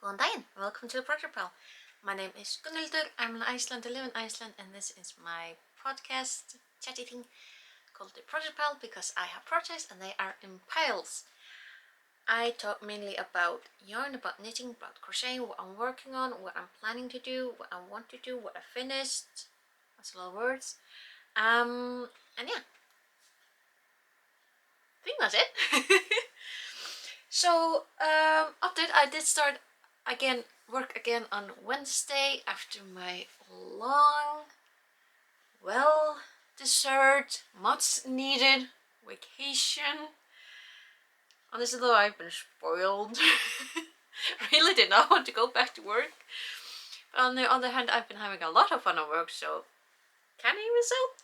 Góðan daginn, welcome to the Project Pal. My name is Gunnhildur, I'm in Iceland, I live in Iceland, and this is my podcast chatty thing called the Project Pal because I have projects and they are in piles. I talk mainly about yarn, about knitting, about crocheting, what I'm working on, what I'm planning to do, what I want to do, what I finished. That's a lot of words. And yeah, I think that's it. So, update, I did start work again on Wednesday after my long, well-deserved, much-needed vacation. Honestly though, I've been spoiled. Really did not want to go back to work. But on the other hand, I've been having a lot of fun at work, so can I result?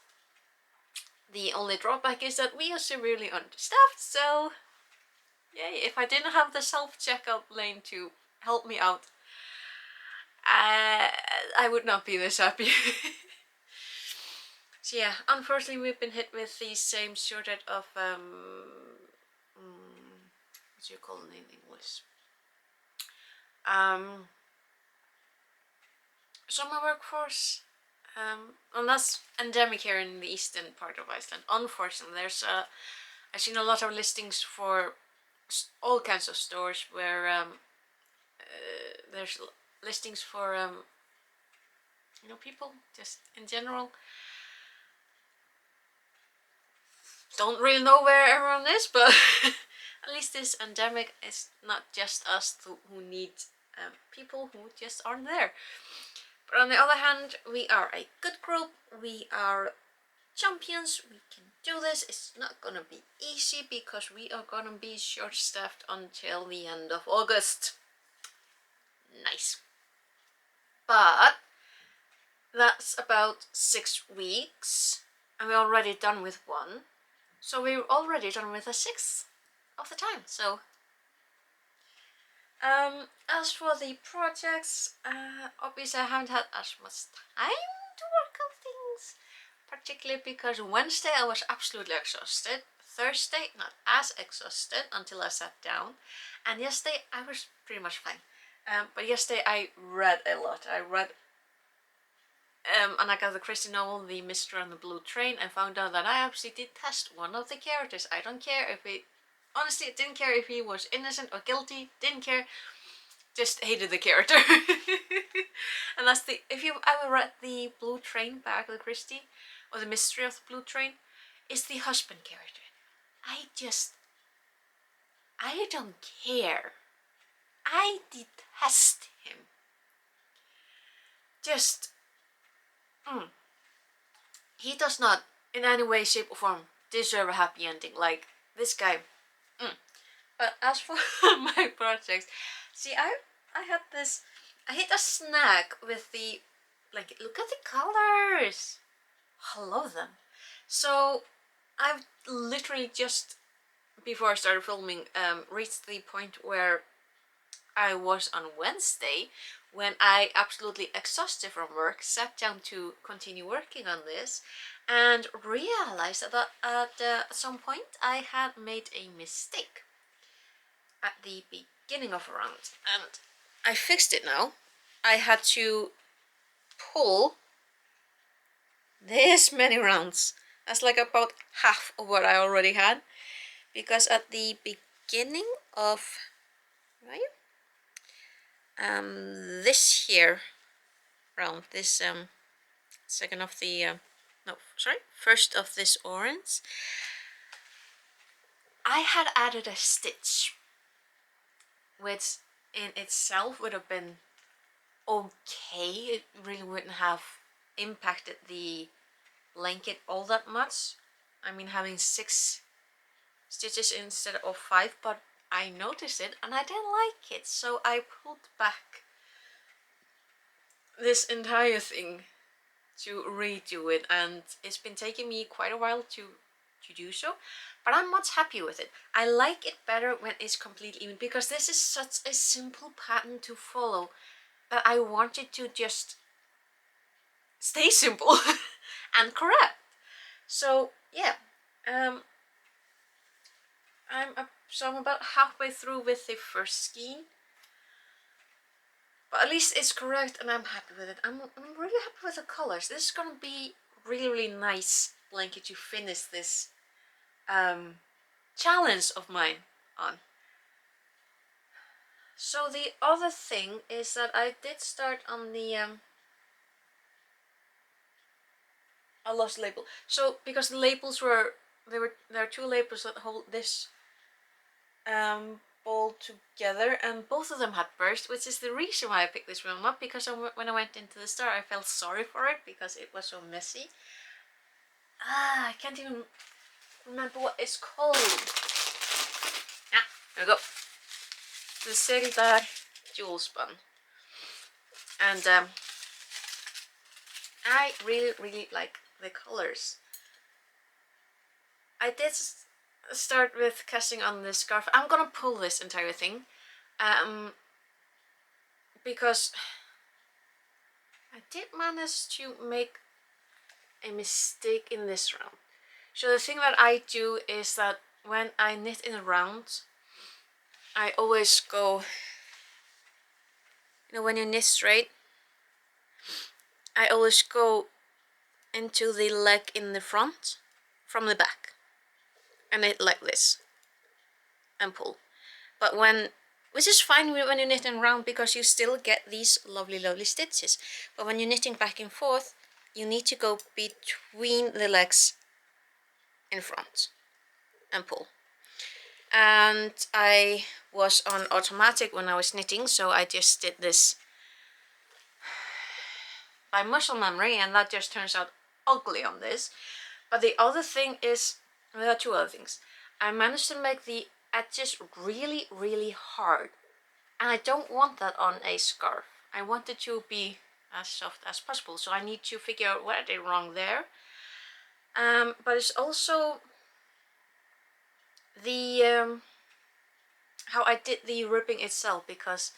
The only drawback is that we are severely understaffed, so yay, if I didn't have the self-checkout lane to help me out, I would not be this happy. So yeah, unfortunately we've been hit with the same shortage of what do you call it in English? Summer workforce. And that's endemic here in the eastern part of Iceland. Unfortunately, I've seen a lot of listings for all kinds of stores where there's listings for people just in general. Don't really know where everyone is, but at least this endemic is not just us who need people who just aren't there. But on the other hand, we are a good group, we are champions, we can do this. It's not gonna be easy because we are gonna be short-staffed until the end of August. Nice. But that's about 6 weeks, and we're already done with one. So we're already done with a sixth of the time. So as for the projects, obviously I haven't had as much time to work on things, particularly because Wednesday I was absolutely exhausted. Thursday not as exhausted until I sat down, and yesterday I was pretty much fine. But yesterday I read a lot. I read an Agatha Christie novel, The Mystery on the Blue Train, and found out that I actually did test one of the characters. I don't care if it, honestly, didn't care if he was innocent or guilty, didn't care, just hated the character. And that's if you ever read The Blue Train by Agatha Christie, or The Mystery of the Blue Train, it's the husband character. I don't care. I detest him. He does not, in any way, shape, or form, deserve a happy ending. Like, this guy. But as for my projects, see, I hit a snag with the blanket. Look at the colors. I love them. So, I've literally just, before I started filming, reached the point where I was on Wednesday, when I, absolutely exhausted from work, sat down to continue working on this and realized that at some point I had made a mistake at the beginning of a round, and I fixed it now. I had to pull this many rounds. That's like about half of what I already had, because at the beginning of this here round, this second of the first of this orange, I had added a stitch, which in itself would have been okay. It really wouldn't have impacted the blanket all that much. I mean, having 6 stitches instead of 5, but I noticed it and I didn't like it, so I pulled back this entire thing to redo it, and it's been taking me quite a while to do so, but I'm much happy with it. I like it better when it's completely even, because this is such a simple pattern to follow that I want it to just stay simple and correct. So yeah, I'm about halfway through with the first skein. But at least it's correct and I'm happy with it. I'm really happy with the colors. This is gonna be really nice blanket to finish this challenge of mine on. So the other thing is that I did start on the I lost the label. So because the labels were there are two labels that hold this ball together, and both of them had burst, which is the reason why I picked this one. Not because when I went into the store I felt sorry for it because it was so messy. I can't even remember what it's called. Ah, there we go. The Seridar Jewel Spun. And I really like the colors. I did start with casting on this scarf. I'm gonna pull this entire thing because I did manage to make a mistake in this round. So the thing that I do is that when I knit in a round, I always go, you know, when you knit straight, I always go into the leg in the front from the back and knit like this and pull. But which is fine when you're knitting round because you still get these lovely stitches. But when you're knitting back and forth, you need to go between the legs in front and pull. And I was on automatic when I was knitting, so I just did this by muscle memory, and that just turns out ugly on this. But the other thing is, well, there are two other things. I managed to make the edges really hard, and I don't want that on a scarf. I want it to be as soft as possible, so I need to figure out what I did wrong there. But it's also the how I did the ribbing itself, because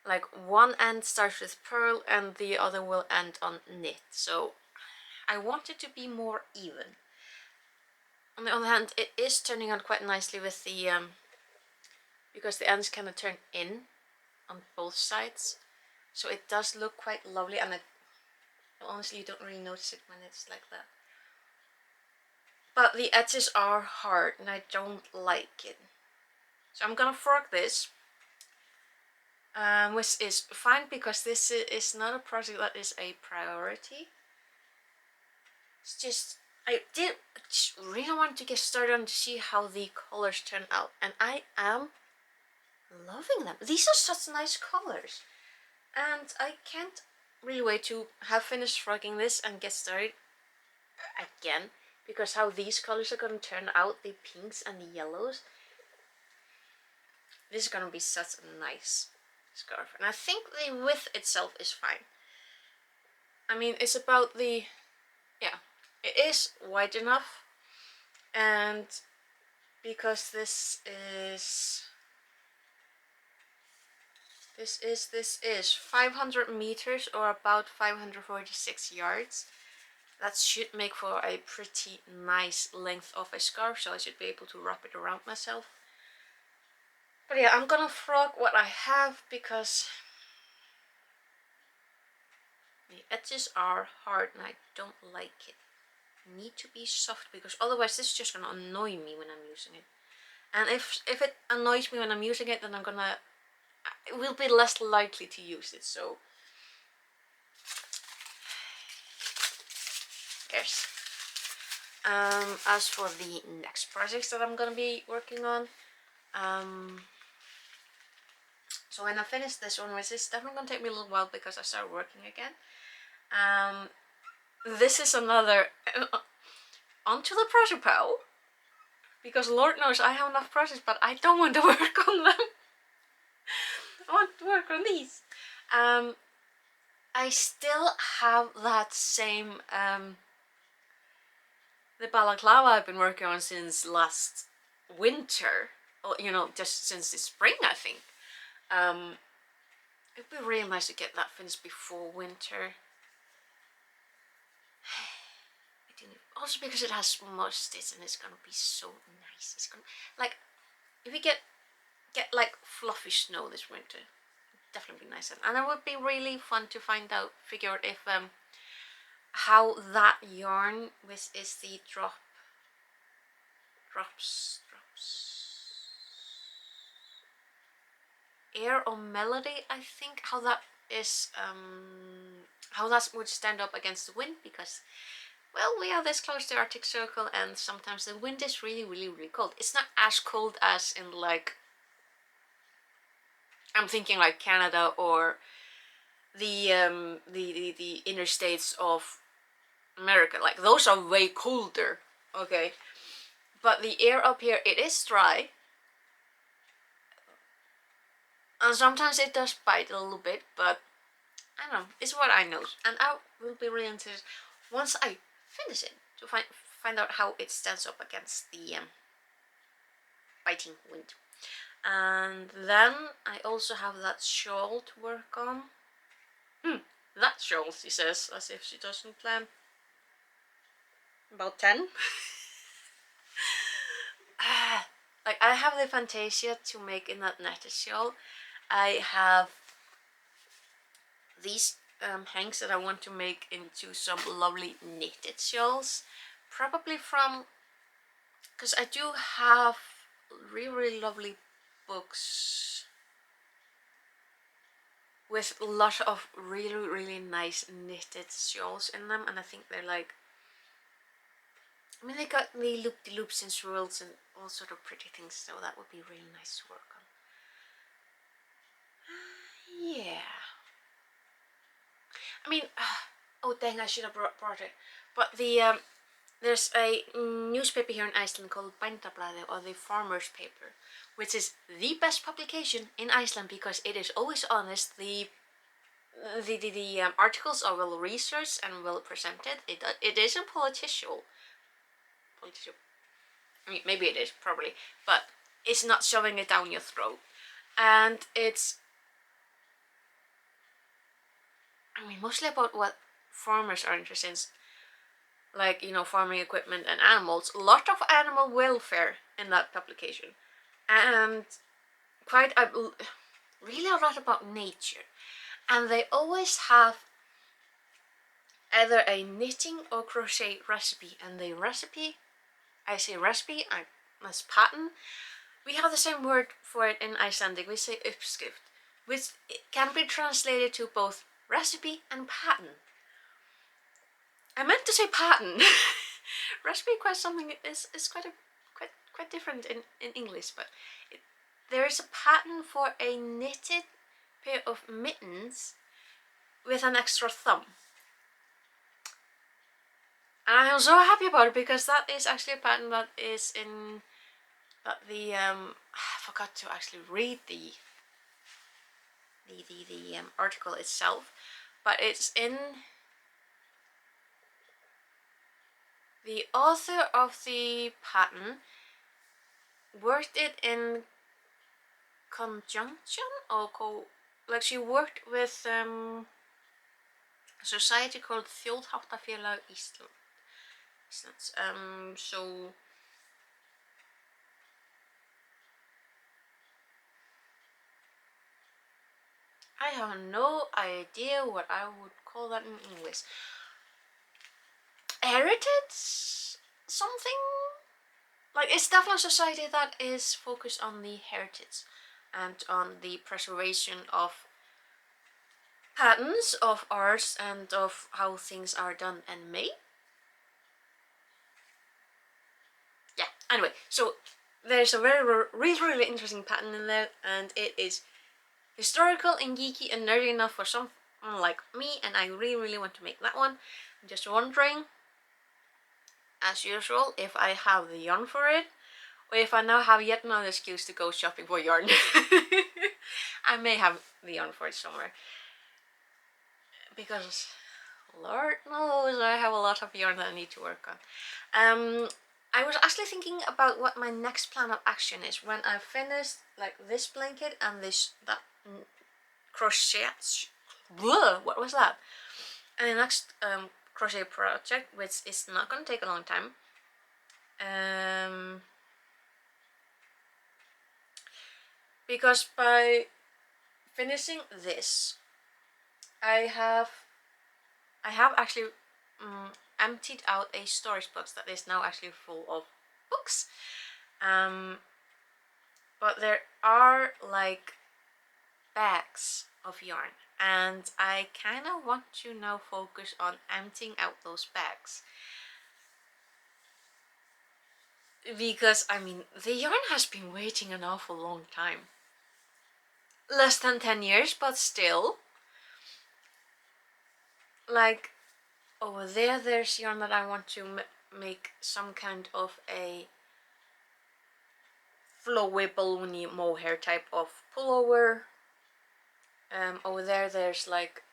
like one end starts with purl and the other will end on knit, so I want it to be more even. On the other hand, it is turning out quite nicely with the because the ends kind of turn in on both sides, so it does look quite lovely, and honestly you don't really notice it when it's like that. But the edges are hard and I don't like it, so I'm gonna fork this, which is fine because this is not a project that is a priority. It's just I just really want to get started on to see how the colors turn out, and I am loving them. These are such nice colors, and I can't really wait to have finished frocking this and get started again, because how these colors are going to turn out, the pinks and the yellows, this is going to be such a nice scarf. And I think the width itself is fine. I mean, it's about the, yeah, it is wide enough, and because this is 500 meters or about 546 yards. That should make for a pretty nice length of a scarf, so I should be able to wrap it around myself. But yeah, I'm gonna frock what I have because the edges are hard and I don't like it. Need to be soft because otherwise this is just gonna annoy me when I'm using it. And if it annoys me when I'm using it, then it will be less likely to use it, so yes. As for the next projects that I'm gonna be working on, so when I finish this one, which is definitely gonna take me a little while because I start working again, this is another onto the project pile, because Lord knows I have enough projects, but I don't want to work on them. I want to work on these. I still have that same the balaclava I've been working on since last winter, or you know, just since the spring, I think. It'd be really nice to get that finished before winter. Also because it has most stitch and it's gonna be so nice. It's gonna, like, if we get like fluffy snow this winter, definitely be nice. And it would be really fun to figure out if how that yarn, which is the drops air or melody, I think, how that is, how that would stand up against the wind, because, well, we are this close to the Arctic Circle and sometimes the wind is really cold. It's not as cold as in, like, I'm thinking like Canada or the inner states of America. Like, those are way colder, okay? But the air up here, it is dry. And sometimes it does bite a little bit, but I don't know, it's what I know. And I will be really interested once I finish it to find out how it stands up against the biting wind. And then I also have that shawl to work on. That shawl, she says, as if she doesn't plan. About 10. Like, I have the Fantasia to make in that netted shawl. I have these hanks that I want to make into some lovely knitted shawls. Probably from, because I do have really lovely books with a lot of really nice knitted shawls in them, and I think they're like, I mean, they got the loop-de-loops and swirls and all sort of pretty things, so that would be really nice to work on. Yeah. I mean, oh dang, I should have brought it. But the there's a newspaper here in Iceland called Bændablaðið, or the Farmer's Paper, which is the best publication in Iceland because it is always honest. The articles are well researched and well presented. It isn't political. I mean, maybe it is, probably, but it's not shoving it down your throat. And it's, I mean, mostly about what farmers are interested in, like, you know, farming equipment and animals. A lot of animal welfare in that publication, and really a lot about nature. And they always have either a knitting or crochet recipe, and the recipe, I say recipe, I must pattern. We have the same word for it in Icelandic. We say uppskrift, which can be translated to both recipe and pattern. I meant to say pattern. Recipe quite something is quite different in English, but there is a pattern for a knitted pair of mittens with an extra thumb. And I am so happy about it because that is actually a pattern that is in I forgot to actually read the article itself, but it's in the author of the pattern worked it in conjunction or like she worked with a society called Þjóðháttafélag Íslands. So I have no idea what I would call that in English. Heritage something? Like, it's definitely a society that is focused on the heritage and on the preservation of patterns of arts and of how things are done and made. Yeah, anyway, so there's a really interesting pattern in there, and it is historical and geeky and nerdy enough for someone like me, and I really want to make that one. I'm just wondering, as usual, if I have the yarn for it, or if I now have yet another excuse to go shopping for yarn. I may have the yarn for it somewhere, because Lord knows I have a lot of yarn that I need to work on. I was actually thinking about what my next plan of action is when I've finished like this blanket and that crochet. What was that? And the next crochet project, which is not going to take a long time. Because by finishing this, I have actually emptied out a storage box that is now actually full of books. But there are like bags of yarn, and I kind of want to now focus on emptying out those bags. Because, I mean, the yarn has been waiting an awful long time. Less than 10 years, but still. Like, over there, there's yarn that I want to make some kind of a flowy, balloony mohair type of pullover. Over there, there's like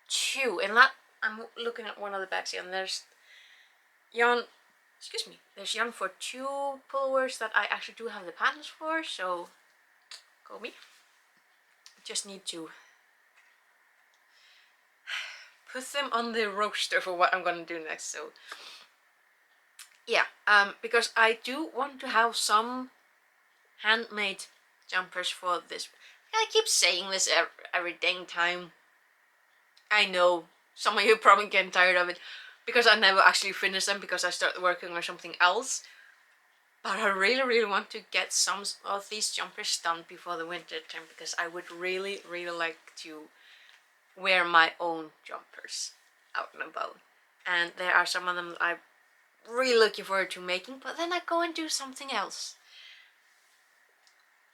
two, and that I'm looking at one of the bags here, and there's yarn. Excuse me. There's yarn for two pullovers that I actually do have the patterns for. So, go me. Just need to put them on the roster for what I'm gonna do next. So, yeah. Because I do want to have some handmade jumpers for this. I keep saying this every dang time. I know some of you are probably getting tired of it because I never actually finish them because I start working on something else. But I really want to get some of these jumpers done before the winter time because I would really like to wear my own jumpers out and about. And there are some of them I'm really looking forward to making, but then I go and do something else.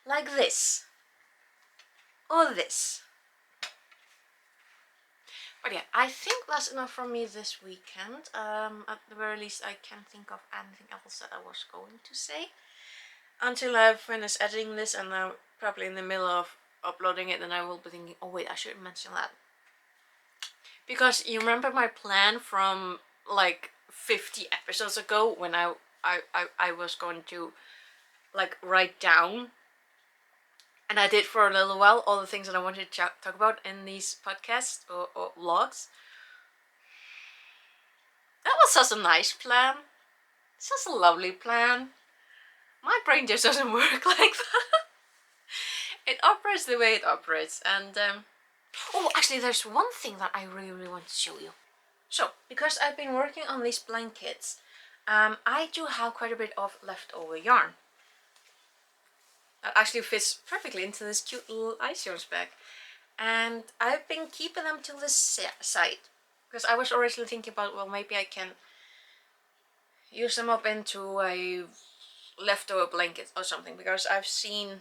Like this. Or this. But yeah, I think that's enough from me this weekend. At the very least, I can't think of anything else that I was going to say. Until I've finished editing this, and I'm probably in the middle of uploading it, and I will be thinking, oh wait, I should mention that. Because you remember my plan from like 50 episodes ago when I was going to like write down, and I did for a little while, all the things that I wanted to talk about in these podcasts or vlogs. That was such a nice plan. Such a lovely plan. My brain just doesn't work like that. It operates the way it operates, and oh, actually there's one thing that I really want to show you. So, because I've been working on these blankets, I do have quite a bit of leftover yarn. That actually fits perfectly into this cute little ice yarns bag. And I've been keeping them till this side. Because I was originally thinking about, well, maybe I can use them up into a leftover blanket or something. Because I've seen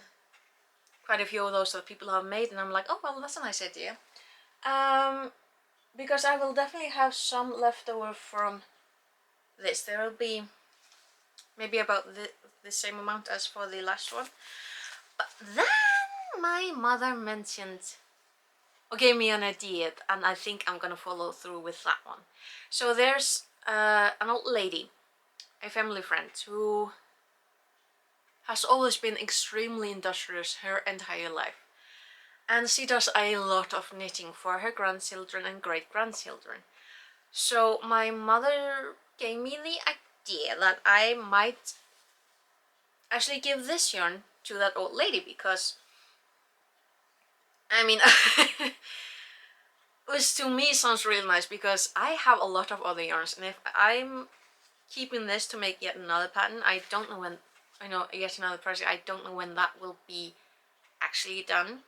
quite a few of those that people have made, and I'm like, oh, well, that's a nice idea. Because I will definitely have some leftover from this. There will be maybe about the same amount as for the last one. But then my mother mentioned, or gave me an idea, and I think I'm gonna follow through with that one. So there's an old lady, a family friend, who has always been extremely industrious her entire life. And she does a lot of knitting for her grandchildren and great-grandchildren. So my mother gave me the idea that I might actually give this yarn to that old lady, because I mean which to me sounds really nice, because I have a lot of other yarns, and if I'm keeping this to make yet another pattern, I don't know when, yet another project, I don't know when that will be actually done.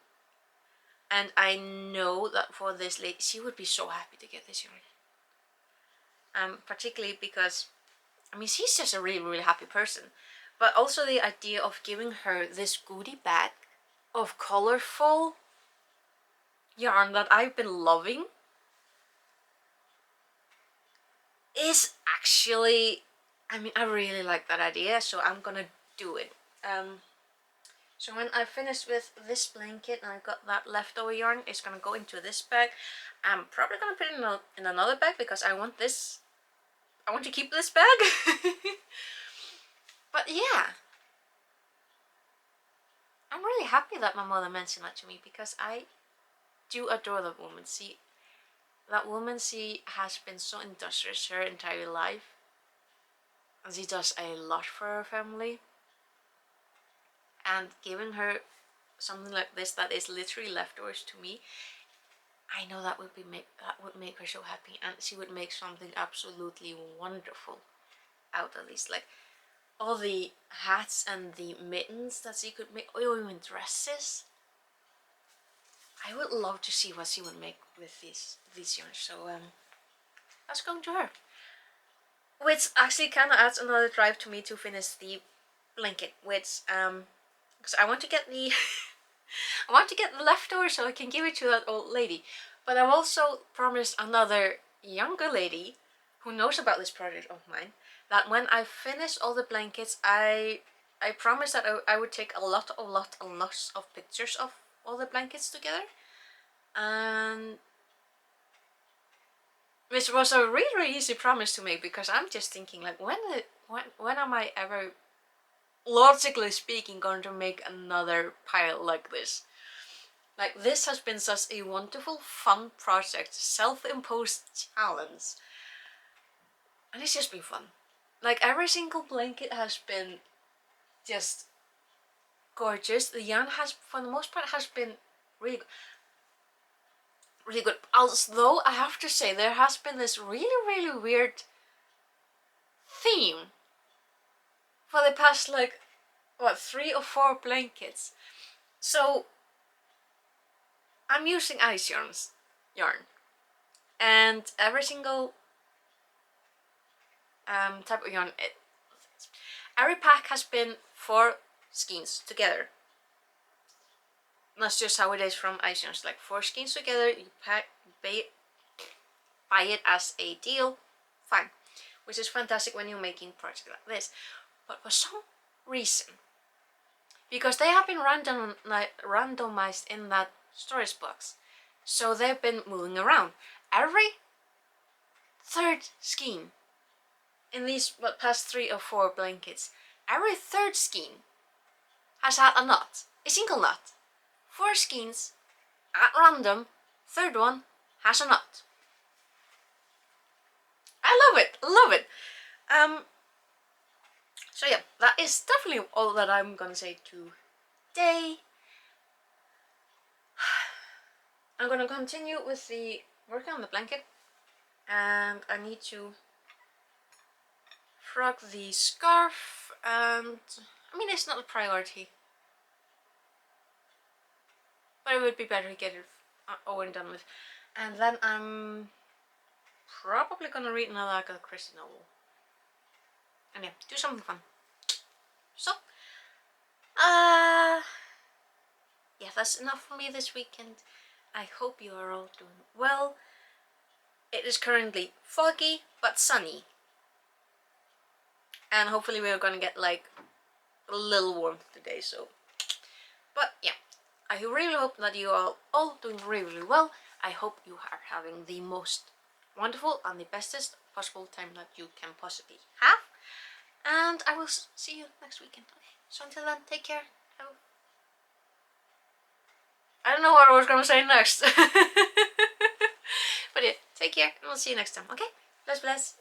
And I know that for this lady, she would be so happy to get this yarn. Particularly because, I mean, she's just a really happy person. But also the idea of giving her this goodie bag of colorful yarn that I've been loving is actually, I mean, I really like that idea, so I'm gonna do it. So when I finish with this blanket and I've got that leftover yarn, it's gonna go into this bag. I'm probably gonna put it in another bag because I want to keep this bag. But yeah, I'm really happy that my mother mentioned that to me, because I do adore that woman. She has been so industrious her entire life, and she does a lot for her family. and giving her something like this that is literally leftovers to me, I know that would make her so happy, and she would make something absolutely wonderful out of these. Like all the hats and the mittens that she could make, or even dresses. I would love to see what she would make with these yarns. So let's go to her. Which actually kind of adds another drive to me to finish the blanket, which because I want to get the I want to get the leftovers so I can give it to that old lady. But I've also promised another younger lady who knows about this project of mine that when I finish all the blankets, I promised that I would take a lot of pictures of all the blankets together, and which was a really easy promise to make, because I'm just thinking like when am I ever, logically speaking, going to make another pile like this? Like, this has been such a wonderful, fun project, self-imposed challenge, and it's just been fun. Like, every single blanket has been just gorgeous. The yarn has, for the most part, has been really, really good. Although I have to say, there has been this really weird theme for the past, like, what, 3 or 4 blankets. So I'm using ice yarn, and every single type of yarn, every pack has been 4 skeins together. That's just how it is from ice yarns. Like 4 skeins together, you buy it as a deal, fine, which is fantastic when you're making projects like this. But for some reason, because they have been randomized in that storage box, so they've been moving around. Every 3rd skein in these past 3 or 4 blankets, every 3rd skein has had a knot, a single knot. 4 skeins at random, 3rd one has a knot. I love it. So yeah, that is definitely all that I'm gonna say today. I'm gonna continue with the working on the blanket, and I need to frog the scarf, and I mean, it's not a priority, but it would be better to get it over and done with. And then I'm probably gonna read another Agatha Christie novel, and yeah, do something fun. So yeah, that's enough for me this weekend. I hope you are all doing well. It is currently foggy but sunny, and hopefully we're gonna get like a little warmth today. So, but yeah, I really hope that you are all doing really well. I hope you are having the most wonderful and the bestest possible time that you can possibly have, and I will see you next weekend. Okay, so until then, take care. I don't know what I was gonna say next. But yeah, take care, and we'll see you next time, okay? Bless.